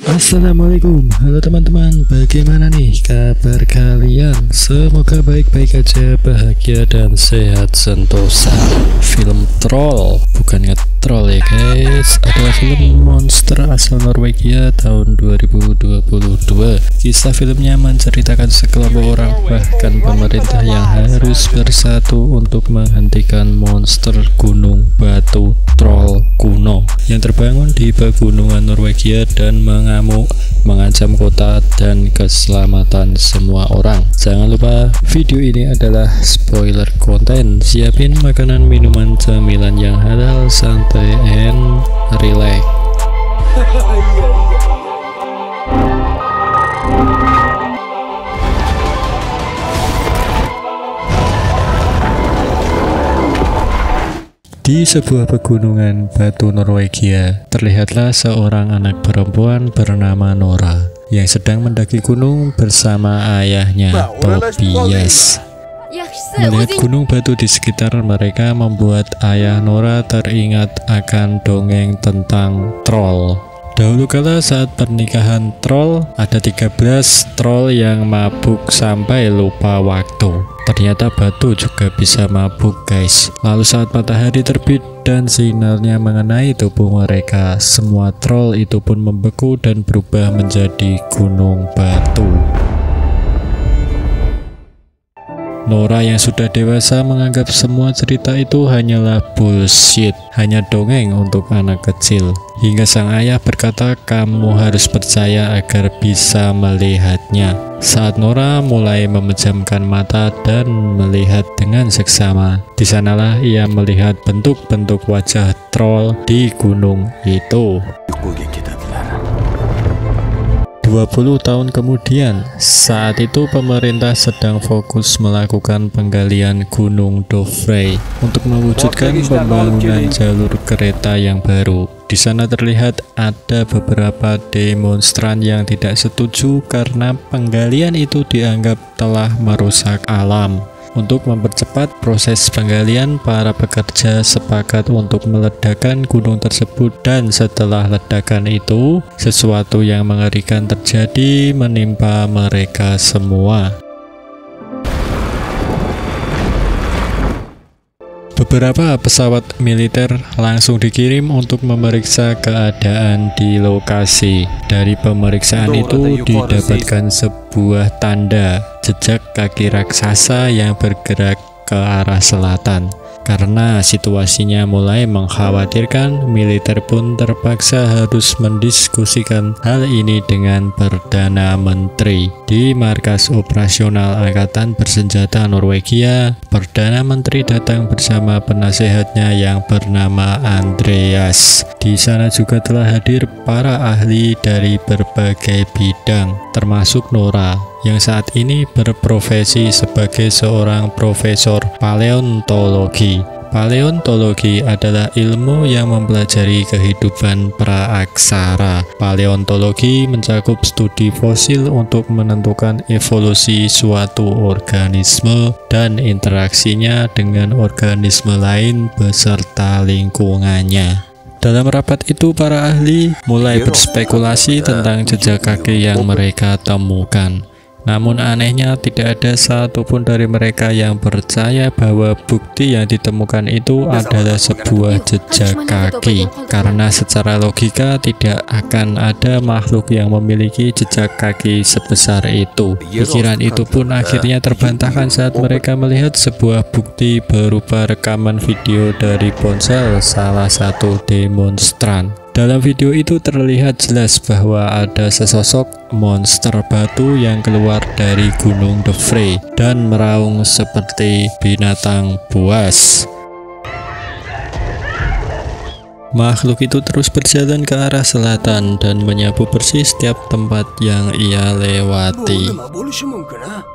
Assalamualaikum, halo teman-teman, bagaimana nih kabar kalian? Semoga baik-baik aja, bahagia dan sehat sentosa. Film Troll, bukan nge-troll ya guys, adalah film monster asal Norwegia tahun 2022. Kisah filmnya menceritakan sekelompok orang, bahkan pemerintah yang harus bersatu untuk menghentikan monster gunung batu troll kuno yang terbangun di pegunungan Norwegia dan mengancam kota dan keselamatan semua orang. Jangan lupa video ini adalah spoiler konten. Siapin makanan, minuman, camilan yang halal, santai and relax. Di sebuah pegunungan batu Norwegia, terlihatlah seorang anak perempuan bernama Nora yang sedang mendaki gunung bersama ayahnya, Tobias. Melihat gunung batu di sekitar mereka membuat ayah Nora teringat akan dongeng tentang troll. Dahulu kala saat pernikahan troll, ada 13 troll yang mabuk sampai lupa waktu. Ternyata batu juga bisa mabuk guys. Lalu saat matahari terbit dan sinarnya mengenai tubuh mereka, semua troll itu pun membeku dan berubah menjadi gunung batu. Nora yang sudah dewasa menganggap semua cerita itu hanyalah bullshit, hanya dongeng untuk anak kecil. Hingga sang ayah berkata, kamu harus percaya agar bisa melihatnya. Saat Nora mulai memejamkan mata dan melihat dengan seksama, di sanalah ia melihat bentuk-bentuk wajah troll di gunung itu. 20 tahun kemudian, saat itu pemerintah sedang fokus melakukan penggalian Gunung Dovre untuk mewujudkan pembangunan jalur kereta yang baru. Di sana terlihat ada beberapa demonstran yang tidak setuju karena penggalian itu dianggap telah merusak alam. Untuk mempercepat proses penggalian, para pekerja sepakat untuk meledakkan gunung tersebut, dan setelah ledakan itu, sesuatu yang mengerikan terjadi menimpa mereka semua. Beberapa pesawat militer langsung dikirim untuk memeriksa keadaan di lokasi. Dari pemeriksaan itu didapatkan sebuah tanda jejak kaki raksasa yang bergerak ke arah selatan. Karena situasinya mulai mengkhawatirkan, militer pun terpaksa harus mendiskusikan hal ini dengan Perdana Menteri. Di markas operasional Angkatan Bersenjata Norwegia, Perdana Menteri datang bersama penasehatnya yang bernama Andreas. Di sana juga telah hadir para ahli dari berbagai bidang, termasuk Nora, yang saat ini berprofesi sebagai seorang profesor paleontologi. Paleontologi adalah ilmu yang mempelajari kehidupan praaksara. Paleontologi mencakup studi fosil untuk menentukan evolusi suatu organisme dan interaksinya dengan organisme lain beserta lingkungannya. Dalam rapat itu, para ahli mulai berspekulasi tentang jejak kaki yang mereka temukan. Namun anehnya tidak ada satupun dari mereka yang percaya bahwa bukti yang ditemukan itu adalah sebuah jejak kaki. Karena secara logika tidak akan ada makhluk yang memiliki jejak kaki sebesar itu. Pikiran itu pun akhirnya terbantahkan saat mereka melihat sebuah bukti berupa rekaman video dari ponsel salah satu demonstran. Dalam video itu terlihat jelas bahwa ada sesosok monster batu yang keluar dari Gunung Dovre dan meraung seperti binatang buas. Makhluk itu terus berjalan ke arah selatan dan menyapu bersih setiap tempat yang ia lewati.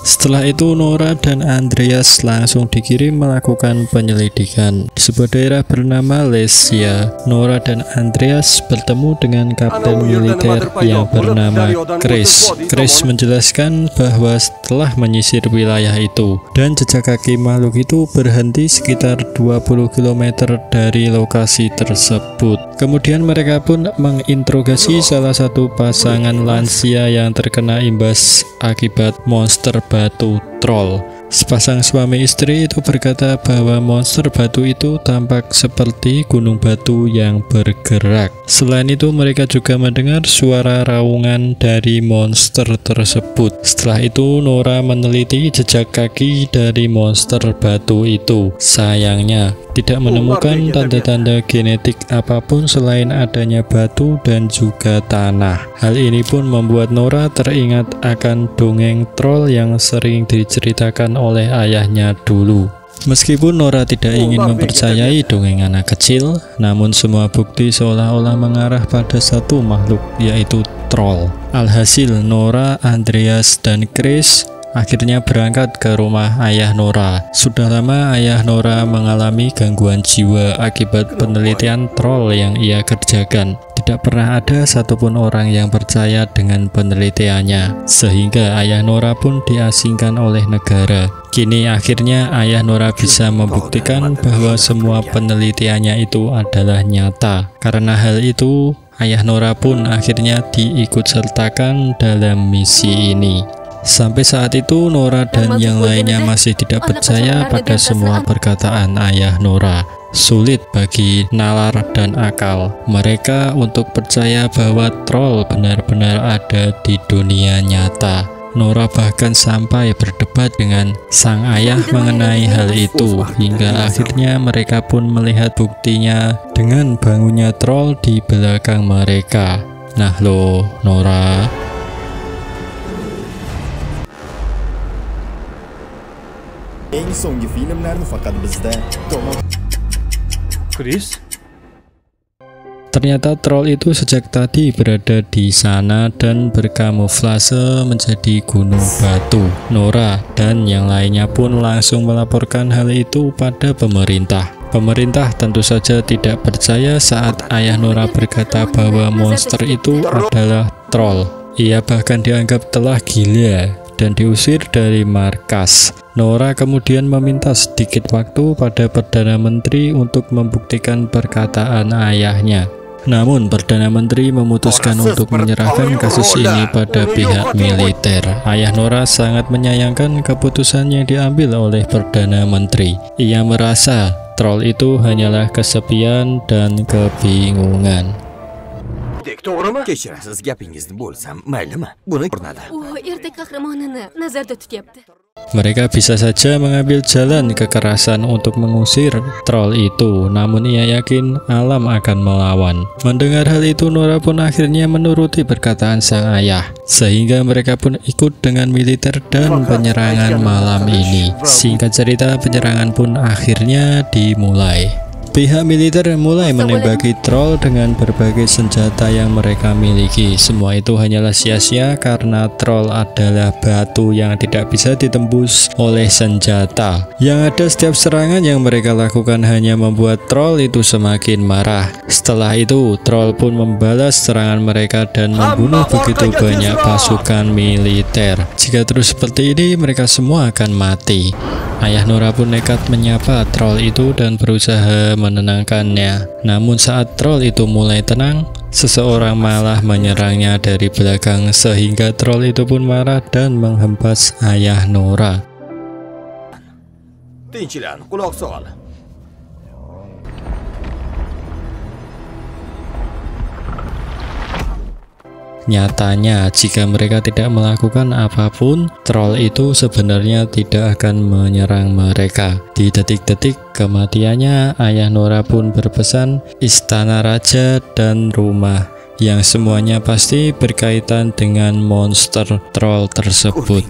Setelah itu, Nora dan Andreas langsung dikirim melakukan penyelidikan di sebuah daerah bernama Lesia. Nora dan Andreas bertemu dengan kapten militer yang bernama Chris. Chris menjelaskan bahwa setelah menyisir wilayah itu dan jejak kaki makhluk itu berhenti sekitar 20 km dari lokasi tersebut. tersebut. Kemudian mereka pun menginterogasi salah satu pasangan lansia yang terkena imbas akibat monster batu troll. Sepasang suami istri itu berkata bahwa monster batu itu tampak seperti gunung batu yang bergerak. Selain itu mereka juga mendengar suara raungan dari monster tersebut. Setelah itu Nora meneliti jejak kaki dari monster batu itu. Sayangnya tidak menemukan tanda-tanda genetik apapun selain adanya batu dan juga tanah. Hal ini pun membuat Nora teringat akan dongeng troll yang sering diceritakan oleh ayahnya dulu. Meskipun Nora tidak ingin mempercayai dongeng anak kecil, namun semua bukti seolah-olah mengarah pada satu makhluk, yaitu troll. Alhasil Nora, Andreas, dan Chris akhirnya berangkat ke rumah ayah Nora. Sudah lama ayah Nora mengalami gangguan jiwa akibat penelitian troll yang ia kerjakan. Tidak pernah ada satupun orang yang percaya dengan penelitiannya, sehingga ayah Nora pun diasingkan oleh negara. Kini akhirnya ayah Nora bisa membuktikan bahwa semua penelitiannya itu adalah nyata. Karena hal itu, ayah Nora pun akhirnya diikutsertakan dalam misi ini. Sampai saat itu Nora dan yang lainnya masih tidak percaya pada semua perkataan ayah Nora. Sulit bagi nalar dan akal mereka untuk percaya bahwa troll benar-benar ada di dunia nyata. Nora bahkan sampai berdebat dengan sang ayah mengenai hal itu, hingga akhirnya mereka pun melihat buktinya dengan bangunnya troll di belakang mereka. Nah lo, Nora. Chris? Ternyata troll itu sejak tadi berada di sana dan berkamuflase menjadi gunung batu. Nora dan yang lainnya pun langsung melaporkan hal itu pada pemerintah. Pemerintah tentu saja tidak percaya saat ayah Nora berkata bahwa monster itu adalah troll. Ia bahkan dianggap telah gila dan diusir dari markas. Nora kemudian meminta sedikit waktu pada Perdana Menteri untuk membuktikan perkataan ayahnya. Namun Perdana Menteri memutuskan untuk menyerahkan kasus ini pada pihak militer. Ayah Nora sangat menyayangkan keputusan yang diambil oleh Perdana Menteri. Ia merasa troll itu hanyalah kesepian dan kebingungan. Kechirasiz, gapingizni bo'lsam, maylimi? Buni o'rnadi. U erta qahramonini nazarda tutyapti. Mereka bisa saja mengambil jalan kekerasan untuk mengusir troll itu, namun ia yakin alam akan melawan. Mendengar hal itu, Nora pun akhirnya menuruti perkataan sang ayah, sehingga mereka pun ikut dengan militer dan penyerangan malam ini. Singkat cerita, penyerangan pun akhirnya dimulai. Pihak militer mulai menembaki troll dengan berbagai senjata yang mereka miliki. Semua itu hanyalah sia-sia karena troll adalah batu yang tidak bisa ditembus oleh senjata. Yang ada, setiap serangan yang mereka lakukan hanya membuat troll itu semakin marah. Setelah itu, troll pun membalas serangan mereka dan membunuh begitu banyak pasukan militer. Jika terus seperti ini, mereka semua akan mati. Ayah Nora pun nekat menyapa troll itu dan berusaha menenangkannya. Namun saat troll itu mulai tenang, seseorang malah menyerangnya dari belakang, sehingga troll itu pun marah dan menghempas ayah Nora. Tinchilan, quloq sol. Nyatanya, jika mereka tidak melakukan apapun, troll itu sebenarnya tidak akan menyerang mereka. Di detik-detik kematiannya, ayah Nora pun berpesan istana raja dan rumah, yang semuanya pasti berkaitan dengan monster troll tersebut.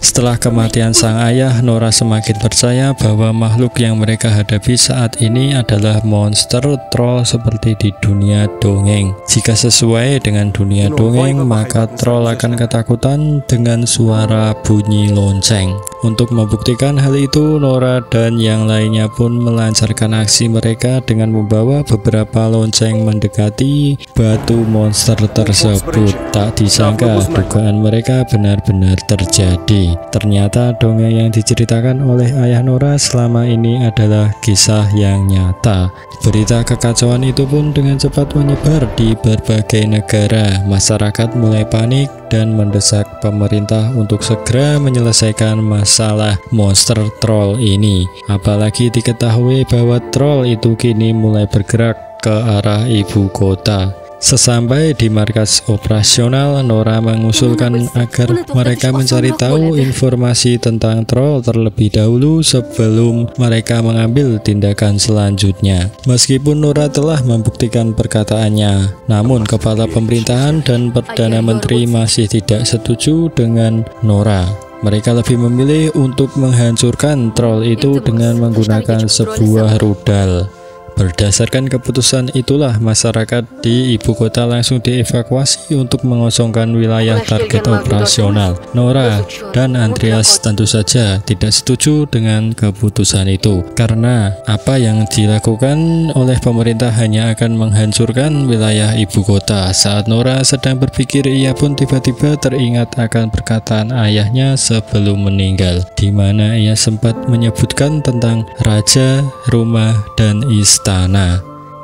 Setelah kematian sang ayah, Nora semakin percaya bahwa makhluk yang mereka hadapi saat ini adalah monster troll seperti di dunia dongeng. Jika sesuai dengan dunia dongeng, maka troll akan ketakutan dengan suara bunyi lonceng. Untuk membuktikan hal itu, Nora dan yang lainnya pun melancarkan aksi mereka dengan membawa beberapa lonceng mendekati batu monster tersebut. Tak disangka, dugaan mereka benar-benar terjadi. lagi. Ternyata dongeng yang diceritakan oleh ayah Nora selama ini adalah kisah yang nyata. Berita kekacauan itu pun dengan cepat menyebar di berbagai negara. Masyarakat mulai panik dan mendesak pemerintah untuk segera menyelesaikan masalah monster troll ini. Apalagi diketahui bahwa troll itu kini mulai bergerak ke arah ibu kota. Sesampai di markas operasional, Nora mengusulkan agar mereka mencari tahu informasi tentang troll terlebih dahulu sebelum mereka mengambil tindakan selanjutnya. Meskipun Nora telah membuktikan perkataannya, namun kepala pemerintahan dan Perdana Menteri masih tidak setuju dengan Nora. Mereka lebih memilih untuk menghancurkan troll itu dengan menggunakan sebuah rudal. Berdasarkan keputusan itulah masyarakat di ibu kota langsung dievakuasi untuk mengosongkan wilayah target operasional. Nora dan Andreas tentu saja tidak setuju dengan keputusan itu, karena apa yang dilakukan oleh pemerintah hanya akan menghancurkan wilayah ibu kota. Saat Nora sedang berpikir, ia pun tiba-tiba teringat akan perkataan ayahnya sebelum meninggal, di mana ia sempat menyebutkan tentang raja, rumah, dan istana.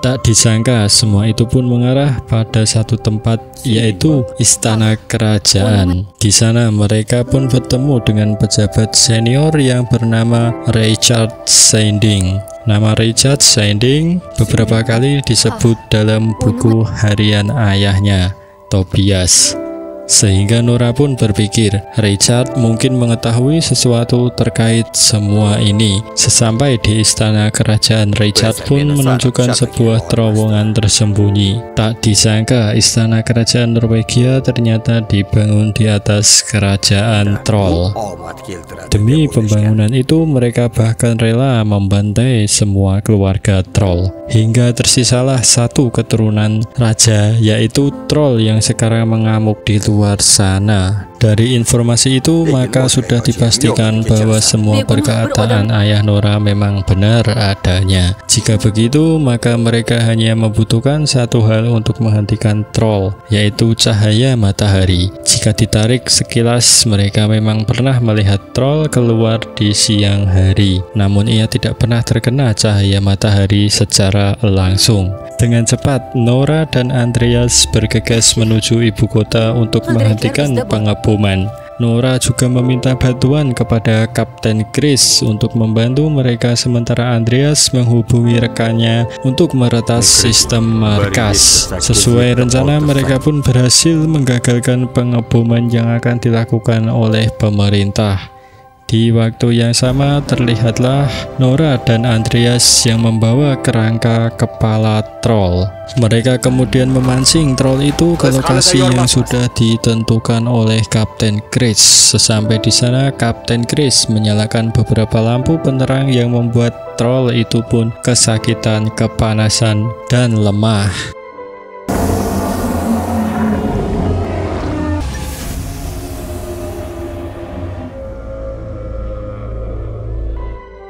Tak disangka semua itu pun mengarah pada satu tempat, yaitu istana kerajaan. Di sana mereka pun bertemu dengan pejabat senior yang bernama Richard Sanding. Nama Richard Sanding beberapa kali disebut dalam buku harian ayahnya, Tobias. Sehingga Nora pun berpikir Richard mungkin mengetahui sesuatu terkait semua ini. Sesampai di istana kerajaan, Richard pun menunjukkan sebuah terowongan tersembunyi. Tak disangka istana kerajaan Norwegia ternyata dibangun di atas kerajaan troll. Demi pembangunan itu mereka bahkan rela membantai semua keluarga troll, hingga tersisalah satu keturunan raja, yaitu troll yang sekarang mengamuk di luar sana. Dari informasi itu maka sudah dipastikan bahwa semua perkataan ayah Nora memang benar adanya. Jika begitu maka mereka hanya membutuhkan satu hal untuk menghentikan troll, yaitu cahaya matahari. Jika ditarik sekilas mereka memang pernah melihat troll keluar di siang hari, namun ia tidak pernah terkena cahaya matahari secara langsung. Dengan cepat Nora dan Andreas bergegas menuju ibu kota untuk menghentikan pengepungan. Nora juga meminta bantuan kepada Kapten Chris untuk membantu mereka, sementara Andreas menghubungi rekannya untuk meretas sistem markas. Sesuai rencana mereka pun berhasil menggagalkan pengeboman yang akan dilakukan oleh pemerintah. Di waktu yang sama terlihatlah Nora dan Andreas yang membawa kerangka kepala troll. Mereka kemudian memancing troll itu ke lokasi yang sudah ditentukan oleh Kapten Chris. Sesampai di sana, Kapten Chris menyalakan beberapa lampu penerang yang membuat troll itu pun kesakitan, kepanasan, dan lemah.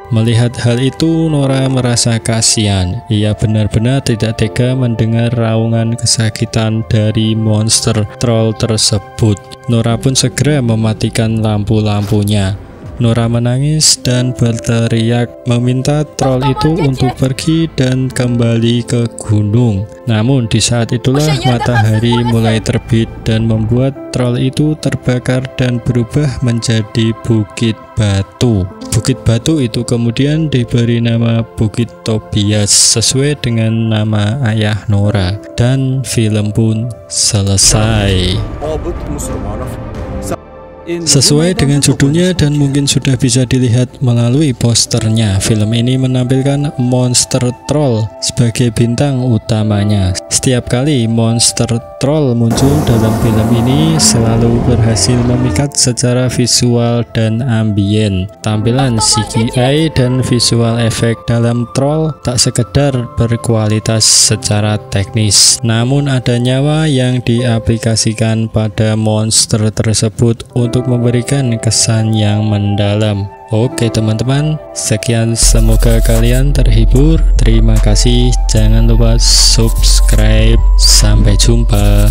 Melihat hal itu, Nora merasa kasihan. Ia benar-benar tidak tega mendengar raungan kesakitan dari monster troll tersebut. Nora pun segera mematikan lampu-lampunya. Nora menangis dan berteriak meminta troll itu untuk pergi dan kembali ke gunung. Namun di saat itulah matahari mulai terbit dan membuat troll itu terbakar dan berubah menjadi bukit batu. Bukit batu itu kemudian diberi nama Bukit Tobias sesuai dengan nama ayah Nora, dan film pun selesai. Sesuai dengan judulnya dan mungkin sudah bisa dilihat melalui posternya, film ini menampilkan monster troll sebagai bintang utamanya. Setiap kali monster troll muncul dalam film ini selalu berhasil memikat secara visual dan ambien. Tampilan CGI dan visual efek dalam troll tak sekedar berkualitas secara teknis, namun ada nyawa yang diaplikasikan pada monster tersebut untuk memberikan kesan yang mendalam. Oke teman-teman, sekian, semoga kalian terhibur. Terima kasih, jangan lupa subscribe. Sampai jumpa.